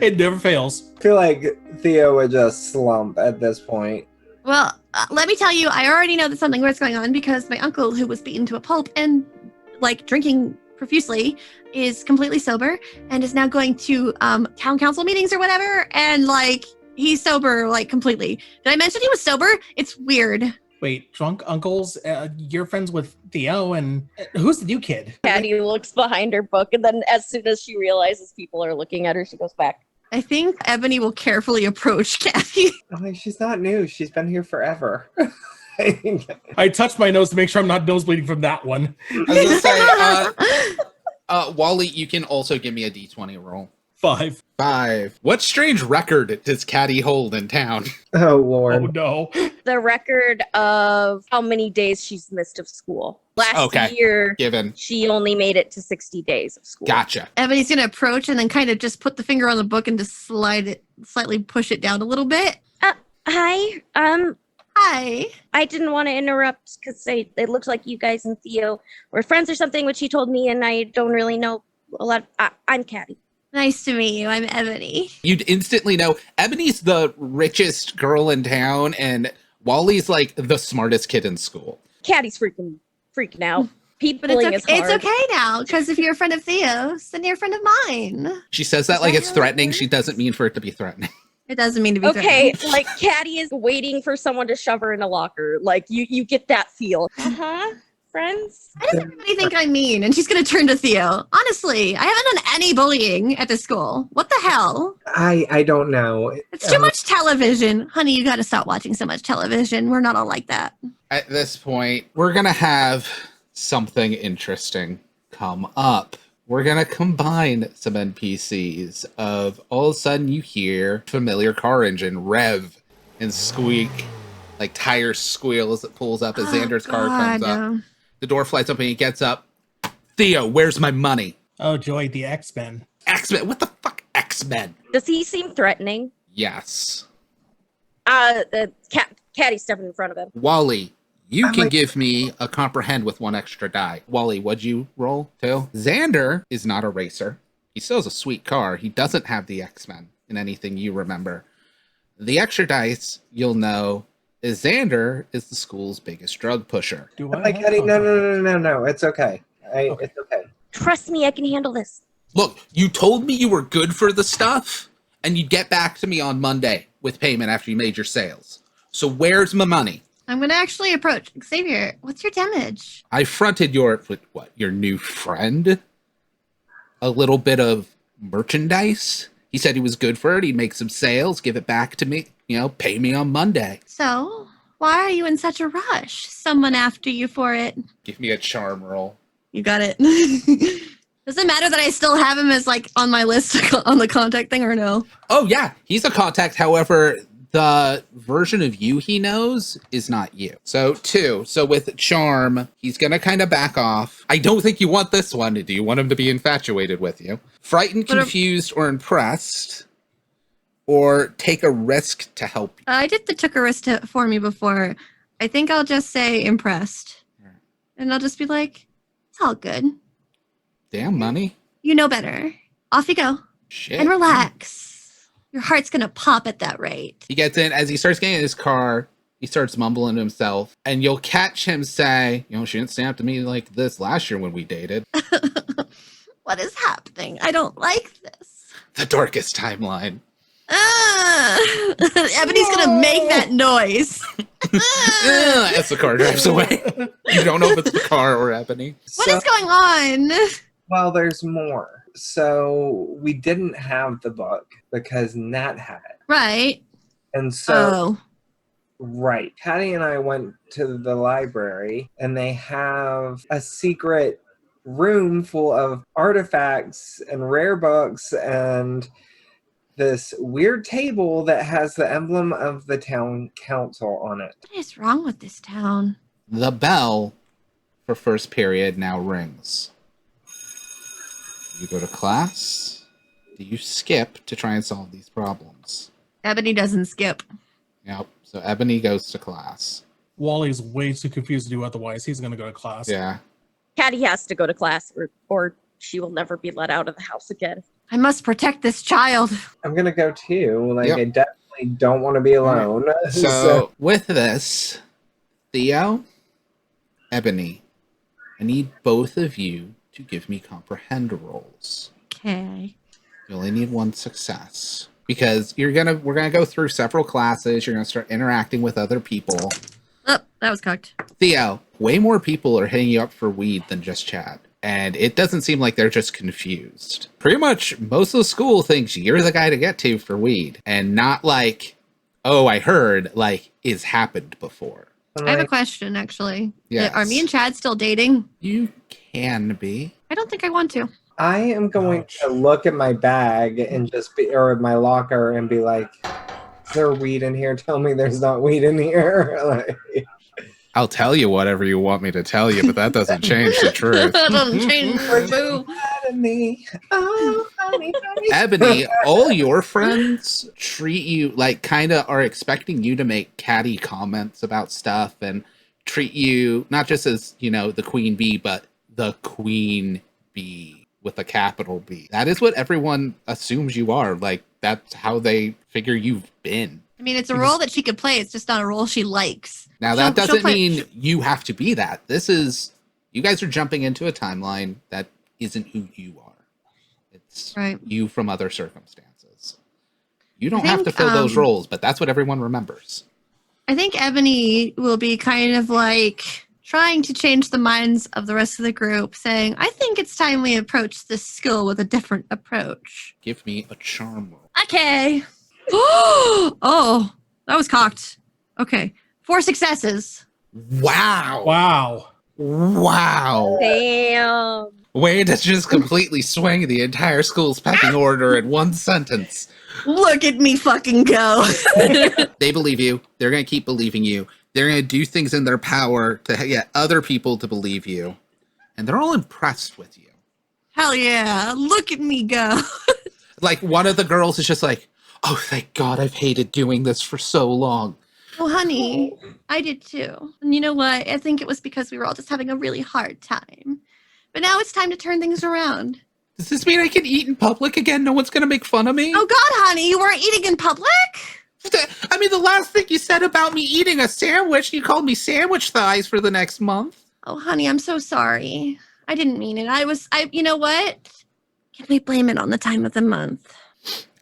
Speaker 3: It never fails.
Speaker 5: I feel like Theo would just slump at this point.
Speaker 2: Well, let me tell you, I already know that something weird's going on because my uncle, who was beaten to a pulp and like drinking profusely, is completely sober and is now going to town council meetings or whatever, and like he's sober like completely. Did I mention he was sober? It's weird.
Speaker 3: Wait, drunk uncles? You're friends with Theo, and who's the new kid?
Speaker 4: Caddy looks behind her book, and then as soon as she realizes people are looking at her, she goes back.
Speaker 2: I think Ebony will carefully approach Caddy.
Speaker 5: I'm like, she's not new. She's been here forever.
Speaker 3: I touched my nose to make sure I'm not nosebleeding from that one.
Speaker 1: I was gonna say, Wally, you can also give me a D20 roll.
Speaker 3: 5.
Speaker 1: What strange record does Caddy hold in town?
Speaker 5: Oh, Lord.
Speaker 3: Oh, no.
Speaker 4: The record of how many days she's missed of school. Last year,
Speaker 1: given.
Speaker 4: she only made it to 60 days of school.
Speaker 1: Gotcha.
Speaker 2: Ebony's gonna approach and then kind of just put the finger on the book and just slightly push it down a little bit.
Speaker 4: Hi.
Speaker 2: Hi.
Speaker 4: I didn't want to interrupt because it looked like you guys and Theo were friends or something, which he told me, and I don't really know a lot. I'm Caddy.
Speaker 2: Nice to meet you. I'm Ebony.
Speaker 1: You'd instantly know Ebony's the richest girl in town, and Wally's like the smartest kid in school.
Speaker 4: Caddy's freaking out.
Speaker 2: But it's okay now, because if you're a friend of Theo's, then you're a friend of mine.
Speaker 1: She says that like it's threatening. She doesn't mean for it to be threatening.
Speaker 2: It doesn't mean to be
Speaker 4: okay.
Speaker 2: threatening.
Speaker 4: Like Caddy is waiting for someone to shove her in a locker. Like you get that feel. Friends.
Speaker 2: Why does everybody think I'm mean? And she's gonna turn to Theo. Honestly, I haven't done any bullying at this school. What the hell?
Speaker 5: I don't know.
Speaker 2: It's too much television. Honey, you gotta stop watching so much television. We're not all like that.
Speaker 1: At this point, we're gonna have something interesting come up. We're gonna combine some NPCs of all of a sudden you hear familiar car engine rev and squeak, like tires squeal as it pulls up as Xander's car comes up. The door flies open and he gets up. Theo, where's my money?
Speaker 3: Oh, joy, the X-Men.
Speaker 1: X-Men? What the fuck? X-Men?
Speaker 4: Does he seem threatening?
Speaker 1: Yes.
Speaker 4: Caddy's stepping in front of him.
Speaker 1: Wally, you can give me a comprehend with one extra die. Wally, what'd you roll too? Xander is not a racer. He still has a sweet car. He doesn't have the X-Men in anything you remember. The extra dice, you'll know, is Xander is the school's biggest drug pusher.
Speaker 3: Do I?
Speaker 5: Like, Eddie, no. It's okay. It's okay.
Speaker 4: Trust me, I can handle this.
Speaker 1: Look, you told me you were good for the stuff, and you'd get back to me on Monday with payment after you made your sales. So where's my money?
Speaker 2: I'm gonna actually approach Xavier. What's your damage?
Speaker 1: I fronted your new friend a little bit of merchandise. He said he was good for it. He'd make some sales, give it back to me, pay me on Monday.
Speaker 2: So, why are you in such a rush? Someone after you for it.
Speaker 1: Give me a charm roll.
Speaker 2: You got it. Does it matter that I still have him as on my list on the contact thing or no?
Speaker 1: Oh yeah, he's a contact. However, the version of you he knows is not you. So 2. So with charm, he's going to kind of back off. I don't think you want this one. Do you want him to be infatuated with you? Frightened, confused, or impressed? Or take a risk to help you?
Speaker 2: I did the took a risk for me before. I think I'll just say impressed. And I'll just be like, it's all good.
Speaker 1: Damn, money.
Speaker 2: You know better. Off you go.
Speaker 1: Shit.
Speaker 2: And relax. Your heart's gonna pop at that rate.
Speaker 1: He gets in. As he starts getting in his car, he starts mumbling to himself. And you'll catch him say, she didn't stand up to me like this last year when we dated.
Speaker 2: What is happening? I don't like this.
Speaker 1: The darkest timeline.
Speaker 2: Ebony's gonna make that noise.
Speaker 1: As the car drives away. You don't know if it's the car or Ebony.
Speaker 2: What is going on?
Speaker 5: Well, there's more. So we didn't have the book because Nat had it.
Speaker 2: Right.
Speaker 5: And so, right. Caddy and I went to the library and they have a secret room full of artifacts and rare books and this weird table that has the emblem of the town council on it.
Speaker 2: What is wrong with this town?
Speaker 1: The bell for first period now rings. You go to class. Do you skip to try and solve these problems?
Speaker 2: Ebony doesn't skip.
Speaker 1: Yep. So Ebony goes to class.
Speaker 3: Wally's way too confused to do otherwise. He's going to go to class.
Speaker 1: Yeah.
Speaker 4: Caddy has to go to class or she will never be let out of the house again.
Speaker 2: I must protect this child.
Speaker 5: I'm going to go too.
Speaker 1: Yep.
Speaker 5: I definitely don't want to be alone.
Speaker 1: Right. So with this, Theo, Ebony, I need both of you to give me comprehend rolls.
Speaker 2: Okay.
Speaker 1: You only need one success. Because we're gonna go through several classes, you're gonna start interacting with other people.
Speaker 2: Oh, that was cocked.
Speaker 1: Theo, way more people are hitting you up for weed than just Chad. And it doesn't seem like they're just confused. Pretty much most of the school thinks you're the guy to get to for weed. And not like, oh, I heard, like, it's happened before.
Speaker 2: I have a question, actually.
Speaker 1: Yes.
Speaker 2: Are me and Chad still dating?
Speaker 1: You can be.
Speaker 2: I don't think I want to.
Speaker 5: I am going to look at my bag and or my locker and be like, is there weed in here? Tell me there's not weed in here.
Speaker 1: I'll tell you whatever you want me to tell you, but that doesn't change the truth.
Speaker 2: That doesn't change. Boo.
Speaker 5: Me. Oh, honey, honey.
Speaker 1: Ebony, all your friends treat you like kind of are expecting you to make catty comments about stuff and treat you not just as, the queen bee, but the queen bee with a capital B. That is what everyone assumes you are. Like, that's how they figure you've been.
Speaker 2: I mean, it's a role that she could play. It's just not a role she likes.
Speaker 1: Now, that doesn't mean you have to be that. You guys are jumping into a timeline that isn't who you are. It's you from other circumstances. You don't have to fill those roles, but that's what everyone remembers.
Speaker 2: I think Ebony will be kind of like trying to change the minds of the rest of the group, saying, I think it's time we approach this school with a different approach.
Speaker 1: Give me a charm roll.
Speaker 2: Okay. Oh, that was cocked. Okay. 4 successes.
Speaker 1: Wow.
Speaker 3: Wow.
Speaker 4: Damn.
Speaker 1: Way to just completely swing the entire school's pecking order in one sentence.
Speaker 2: Look at me fucking go.
Speaker 1: They believe you. They're going to keep believing you. They're going to do things in their power to get other people to believe you. And they're all impressed with you.
Speaker 2: Hell yeah. Look at me go.
Speaker 1: Like, one of the girls is just like, oh, thank God, I've hated doing this for so long.
Speaker 2: Oh, honey, I did too. And you know what? I think it was because we were all just having a really hard time. But now it's time to turn things around.
Speaker 1: Does this mean I can eat in public again? No one's going to make fun of me?
Speaker 2: Oh, God, honey, you weren't eating in public?
Speaker 1: I mean, the last thing you said about me eating a sandwich, you called me sandwich thighs for the next month.
Speaker 2: Oh, honey, I'm so sorry. I didn't mean it. You know what? Can we blame it on the time of the month?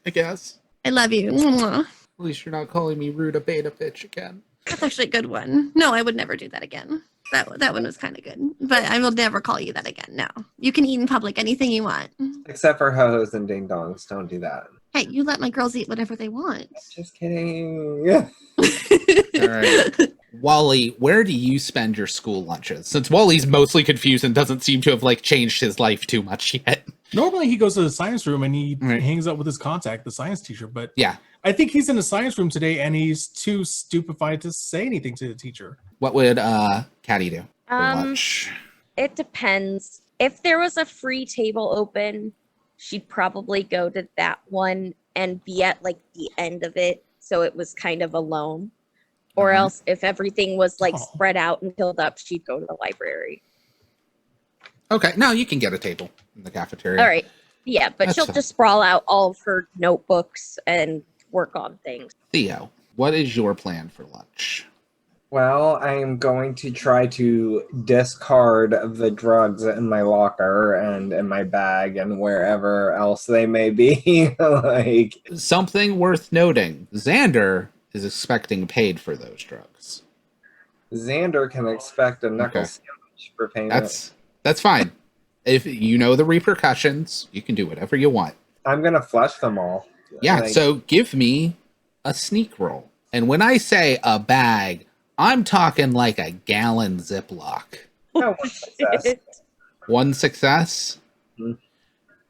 Speaker 1: I guess.
Speaker 2: I love you. Mwah.
Speaker 1: At least you're not calling me rude a beta bitch again.
Speaker 2: That's actually a good one. No, I would never do that again. That one was kind of good. But I will never call you that again. No. You can eat in public anything you want.
Speaker 5: Except for ho-hos and ding-dongs. Don't do that.
Speaker 2: Hey, you let my girls eat whatever they want.
Speaker 5: Just kidding.
Speaker 1: All right. Wally, where do you spend your school lunches? Since Wally's mostly confused and doesn't seem to have changed his life too much yet.
Speaker 3: Normally he goes to the science room and he hangs out with his contact, the science teacher. But
Speaker 1: yeah,
Speaker 3: I think he's in the science room today and he's too stupefied to say anything to the teacher.
Speaker 1: What would Caddy do for lunch?
Speaker 4: It depends. If there was a free table open, she'd probably go to that one and be at the end of it, so it was kind of alone. Or else, if everything was spread out and filled up, she'd go to the library.
Speaker 1: Okay, no, you can get a table in the cafeteria.
Speaker 4: All right. Yeah, but
Speaker 1: That's
Speaker 4: she'll
Speaker 1: fine.
Speaker 4: just sprawl out all of her notebooks and work on things.
Speaker 1: Theo, what is your plan for lunch?
Speaker 5: Well, I am going to try to discard the drugs in my locker and in my bag and wherever else they may be.
Speaker 1: Something worth noting. Xander is expecting paid for those drugs.
Speaker 5: Xander can expect a knuckle sandwich for payment.
Speaker 1: That's fine. If you know the repercussions, you can do whatever you want.
Speaker 5: I'm going to flush them all.
Speaker 1: Yeah, so give me a sneak roll. And when I say a bag, I'm talking like a gallon Ziploc.
Speaker 5: Oh, one success.
Speaker 1: One success?
Speaker 5: Mhm.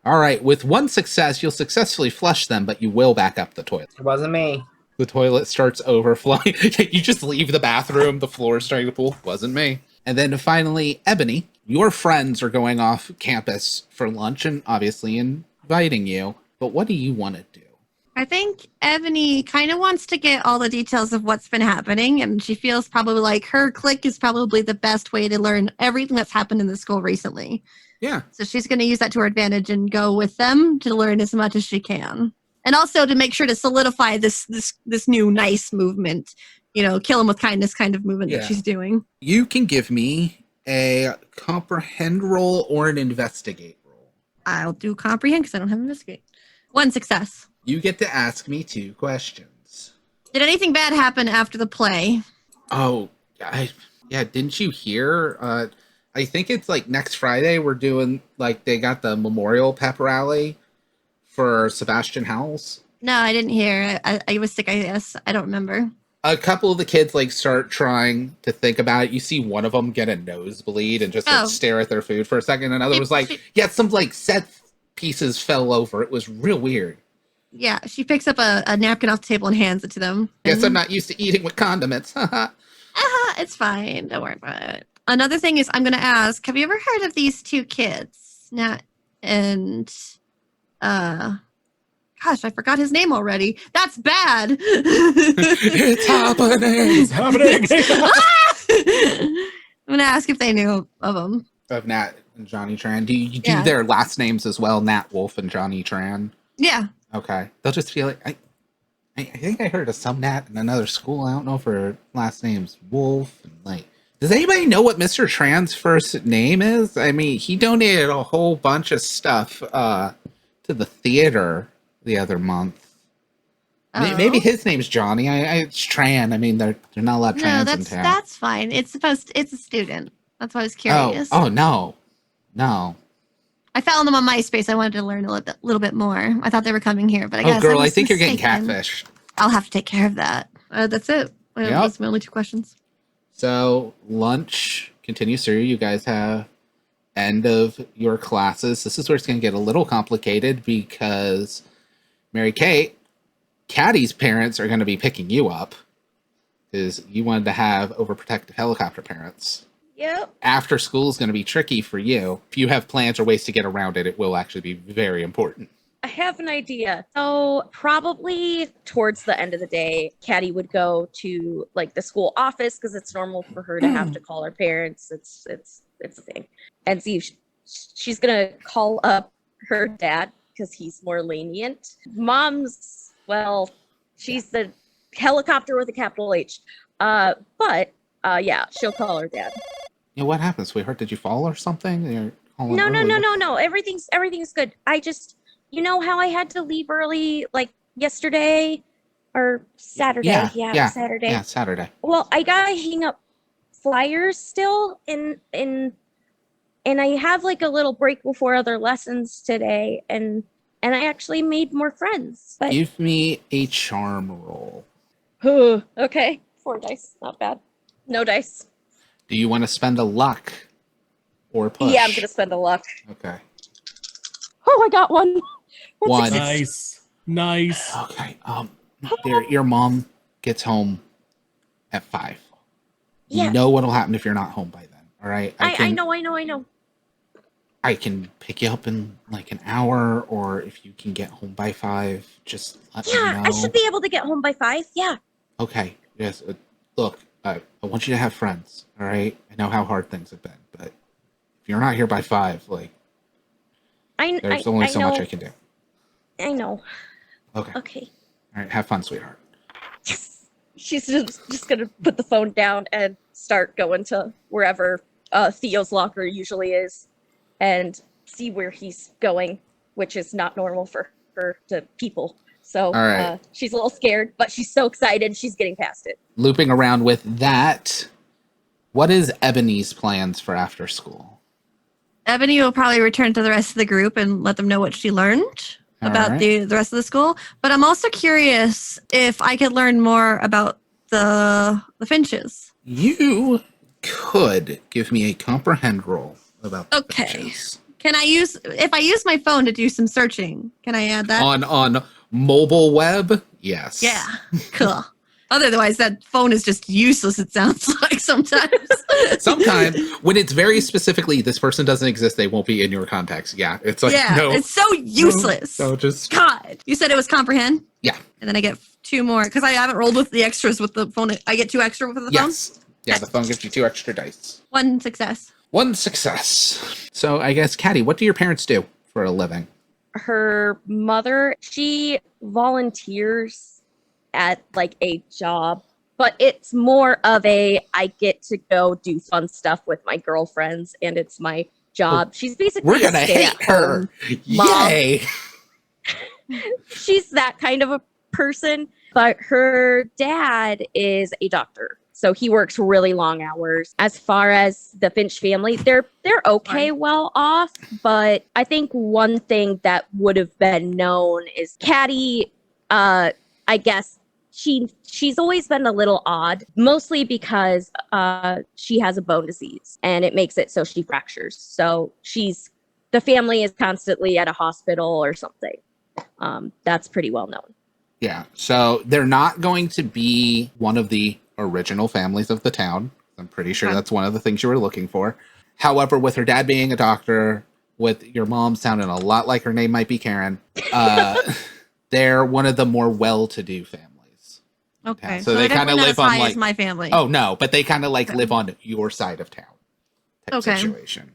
Speaker 1: All right, with one success, you'll successfully flush them, but you will back up the toilet.
Speaker 5: It wasn't me.
Speaker 1: The toilet starts overflowing. You just leave the bathroom, the floor is starting to pool. Wasn't me. And then finally, Ebony, your friends are going off campus for lunch and obviously inviting you. But what do you want to do?
Speaker 2: I think Ebony kind of wants to get all the details of what's been happening, and she feels probably like her clique is probably the best way to learn everything that's happened in the school recently.
Speaker 1: Yeah.
Speaker 2: So she's going to use that to her advantage and go with them to learn as much as she can. And also to make sure to solidify this new nice movement, kill him with kindness kind of movement that she's doing.
Speaker 1: You can give me a comprehend roll or an investigate roll.
Speaker 2: I'll do comprehend because I don't have investigate. 1 success.
Speaker 1: You get to ask me 2 questions.
Speaker 2: Did anything bad happen after the play?
Speaker 1: Oh, didn't you hear? I think it's next Friday we're doing, they got the memorial pep rally for Sebastian Howells.
Speaker 2: No, I didn't hear. I was sick, I guess. I don't remember.
Speaker 1: A couple of the kids start trying to think about it. You see one of them get a nosebleed and just stare at their food for a second. Another was some set pieces fell over. It was real weird.
Speaker 2: Yeah, she picks up a napkin off the table and hands it to them.
Speaker 1: Guess I'm not used to eating with condiments.
Speaker 2: It's fine. Don't worry about it. Another thing is, I'm going to ask, have you ever heard of these two kids? Nat and, gosh, I forgot his name already. That's bad.
Speaker 1: It's happening.
Speaker 3: It's happening.
Speaker 2: I'm going to ask if they knew of him.
Speaker 1: Of Nat and Johnny Tran. Do you do
Speaker 2: Yeah.
Speaker 1: their last names as well? Nat Wolf and Johnny Tran.
Speaker 2: Yeah.
Speaker 1: Okay. They'll just feel like I think I heard of some Nat in another school. I don't know if her last name's Wolf. And like, does anybody know what Mr. Tran's first name is? I mean, he donated a whole bunch of stuff to the theater the other month. Maybe
Speaker 2: Oh.
Speaker 1: his name's Johnny. It's Tran. I mean, they're not allowed
Speaker 2: No,
Speaker 1: trans in town.
Speaker 2: that's fine. It's a student. That's why I was curious.
Speaker 1: Oh no.
Speaker 2: I found them on MySpace. I wanted to learn a little bit more. I thought they were coming here, but I guess
Speaker 1: Oh, girl,
Speaker 2: I
Speaker 1: I
Speaker 2: was
Speaker 1: think you're getting
Speaker 2: mistaken.
Speaker 1: catfished.
Speaker 2: I'll have to take care of that. That's it.
Speaker 1: Yep.
Speaker 2: That's my only 2 questions.
Speaker 1: So lunch continues through. You guys have end of your classes. This is where it's going to get a little complicated because Mary Kate, Caddy's parents are going to be picking you up because you wanted to have overprotective helicopter parents.
Speaker 4: Yep.
Speaker 1: After school is going to be tricky for you. If you have plans or ways to get around it, it will actually be very important.
Speaker 4: I have an idea. So probably towards the end of the day, Caddy would go to like the school office because it's normal for her to have to call her parents. It's a thing, and see if she's gonna call up her dad because he's more lenient. Mom's, well, she's the helicopter with a capital H. But yeah, she'll call her dad.
Speaker 1: You know, what happened, sweetheart? Did you fall or something? You're calling
Speaker 4: No,
Speaker 1: early.
Speaker 4: Everything's good. I just, you know how I had to leave early, like yesterday or Saturday?
Speaker 1: Yeah.
Speaker 4: Saturday.
Speaker 1: Yeah, Saturday.
Speaker 4: Well, I gotta hang up flyers still, and I have like a little break before other lessons today, and I actually made more friends. But
Speaker 1: Give me a charm roll.
Speaker 4: okay, 4 dice, not bad. No dice.
Speaker 1: Do you want to spend a luck or push?
Speaker 4: Yeah, I'm gonna spend a luck.
Speaker 1: Okay.
Speaker 4: Oh, I got one.
Speaker 1: One.
Speaker 3: Nice.
Speaker 1: Okay. Your mom gets home at 5.
Speaker 4: Yeah.
Speaker 1: You know what'll happen if you're not home by then. All right.
Speaker 4: I know.
Speaker 1: I can pick you up in like an hour, or if you can get home by 5, just let me know.
Speaker 4: Yeah, I should be able to get home by 5. Yeah.
Speaker 1: Okay. Yes. Look, I want you to have friends. All right. I know how hard things have been, but if you're not here by 5, like, there's only so much I can do.
Speaker 4: I know.
Speaker 1: Okay.
Speaker 4: Okay.
Speaker 1: All right. Have fun, sweetheart.
Speaker 4: Yes. She's just gonna put the phone down and start going to wherever Theo's locker usually is, and see where he's going, which is not normal for her to people. So
Speaker 1: All right.
Speaker 4: she's a little scared, but she's so excited she's getting past it.
Speaker 1: Looping around with that, what is Ebony's plans for after school?
Speaker 2: Ebony will probably return to the rest of the group and let them know what she learned about
Speaker 1: Alright.
Speaker 2: the rest of the school. But I'm also curious if I could learn more about the Finches.
Speaker 1: You could give me a comprehend roll about the
Speaker 2: Okay.
Speaker 1: Finches.
Speaker 2: Can I if I use my phone to do some searching, can I add that?
Speaker 1: On mobile web? Yes.
Speaker 2: Yeah, cool. Otherwise, that phone is just useless, it sounds like sometimes.
Speaker 1: Sometimes when it's very specifically this person doesn't exist, they won't be in your contacts. Yeah. It's like
Speaker 2: yeah,
Speaker 1: no.
Speaker 2: it's so useless.
Speaker 1: So just
Speaker 2: God. You said it was comprehend?
Speaker 1: Yeah.
Speaker 2: And then I get 2 more because I haven't rolled with the extras with the phone. I get 2 extra with the phone?
Speaker 1: yes. Yeah, the phone gives you 2 extra dice.
Speaker 2: 1 success.
Speaker 1: 1 success. So I guess, Caddy, what do your parents do for a living?
Speaker 4: Her mother, she volunteers at like a job, but it's more of a I get to go do fun stuff with my girlfriends, and it's my job. She's basically
Speaker 1: We're gonna hate her.
Speaker 4: mom.
Speaker 1: Yay.
Speaker 4: She's that kind of a person, but her dad is a doctor. So he works really long hours. As far as the Finch family, they're okay, well off, but I think one thing that would have been known is Caddy, I guess she's always been a little odd, mostly because she has a bone disease and it makes it so she fractures. So the family is constantly at a hospital or something. That's pretty well known.
Speaker 1: Yeah. So they're not going to be one of the original families of the town. I'm pretty sure
Speaker 2: Okay.
Speaker 1: that's one of the things you were looking for. However, with her dad being a doctor, with your mom sounding a lot like her name might be Karen, they're one of the more well-to-do families.
Speaker 2: Okay.
Speaker 1: So they
Speaker 2: they're
Speaker 1: kinda
Speaker 2: definitely not
Speaker 1: live
Speaker 2: as
Speaker 1: on,
Speaker 2: high
Speaker 1: like-
Speaker 2: as my family.
Speaker 1: Oh, no, but they kind of like
Speaker 2: Okay.
Speaker 1: live on your side of town type
Speaker 2: Okay.
Speaker 1: situation.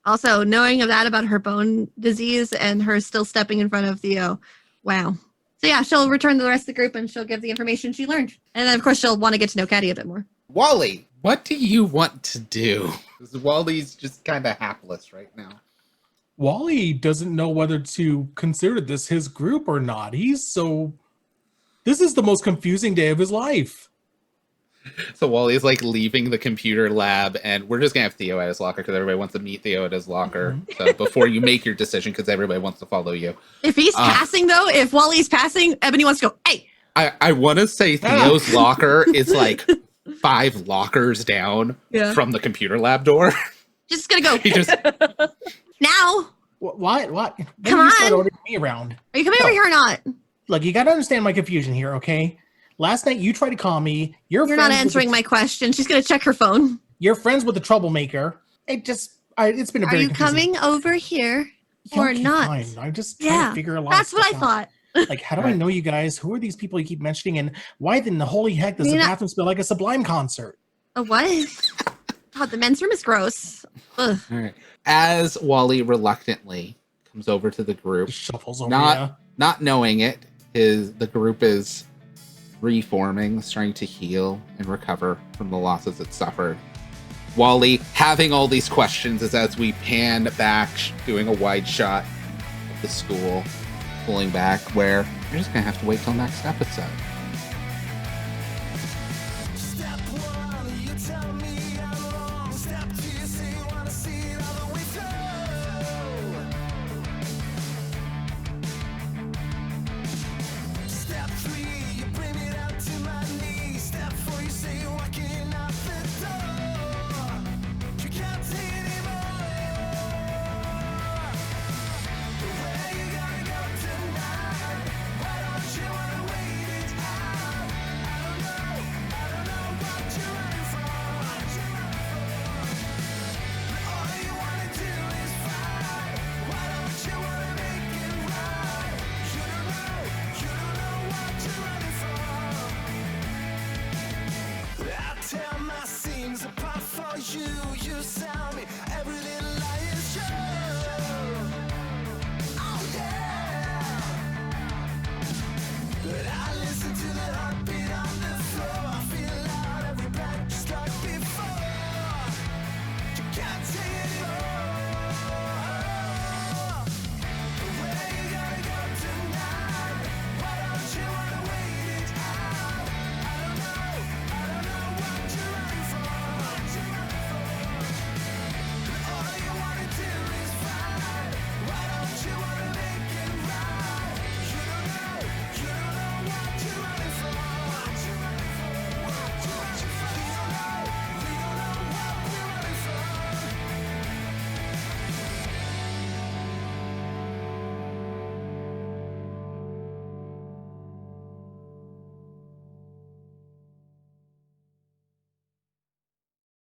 Speaker 2: Also, knowing of that about her bone disease and her still stepping in front of Theo. Wow. So yeah, she'll return to the rest of the group and she'll give the information she learned. And then of course she'll want to get to know Caddy a bit more.
Speaker 1: Wally, what do you want to do? 'Cause Wally's just kind of hapless right now.
Speaker 3: Wally doesn't know whether to consider this his group or not. This is the most confusing day of his life.
Speaker 1: So Wally's like leaving the computer lab, and we're just gonna have Theo at his locker because everybody wants to meet Theo at his locker. So before you make your decision, because everybody wants to follow you.
Speaker 2: If he's passing though, if Wally's passing, Ebony wants to go, hey!
Speaker 1: I want to say Theo's locker is like 5 lockers down from the computer lab door.
Speaker 2: Just gonna go.
Speaker 1: He just
Speaker 2: Now!
Speaker 3: What? When
Speaker 2: Come
Speaker 3: do you start
Speaker 2: on.
Speaker 3: ordering me around?
Speaker 2: Are you coming over here or not?
Speaker 3: Look, you got to understand my confusion here, okay? Last night you tried to call me.
Speaker 2: You're not answering my question. She's gonna check her phone.
Speaker 3: You're friends with the troublemaker. It's been a
Speaker 2: Are
Speaker 3: very
Speaker 2: you
Speaker 3: confusing-
Speaker 2: coming over here
Speaker 3: Yeah,
Speaker 2: or
Speaker 3: okay,
Speaker 2: not?
Speaker 3: Fine. I'm just trying to figure a lot.
Speaker 2: That's
Speaker 3: of
Speaker 2: what I
Speaker 3: stuff out.
Speaker 2: thought.
Speaker 3: Like, how do I know you guys? Who are these people you keep mentioning? And why in the holy heck does the
Speaker 2: Nina-
Speaker 3: bathroom smell like a Sublime concert?
Speaker 2: A what? Oh, the men's room is gross. Ugh.
Speaker 1: all right. As Wally reluctantly comes over to the group,
Speaker 3: Just shuffles over.
Speaker 1: not knowing it, the group is reforming, starting to heal and recover from the losses it suffered. Wally having all these questions as we pan back, doing a wide shot of the school, pulling back, where you're just gonna have to wait till next episode.
Speaker 6: Step one, you tell me I'm wrong. Step two, you say you wanna see it all the way through. Step three, you bring me down to my knees. Step four, you say you're walking out the door. You can't take anymore. But where you gonna go tonight? Why don't you wanna wait it out? I don't know what you're running from. All you wanna do is fight. Why don't you wanna make it right? You don't know what you're running from. I tear my seams apart for you. You sell me everything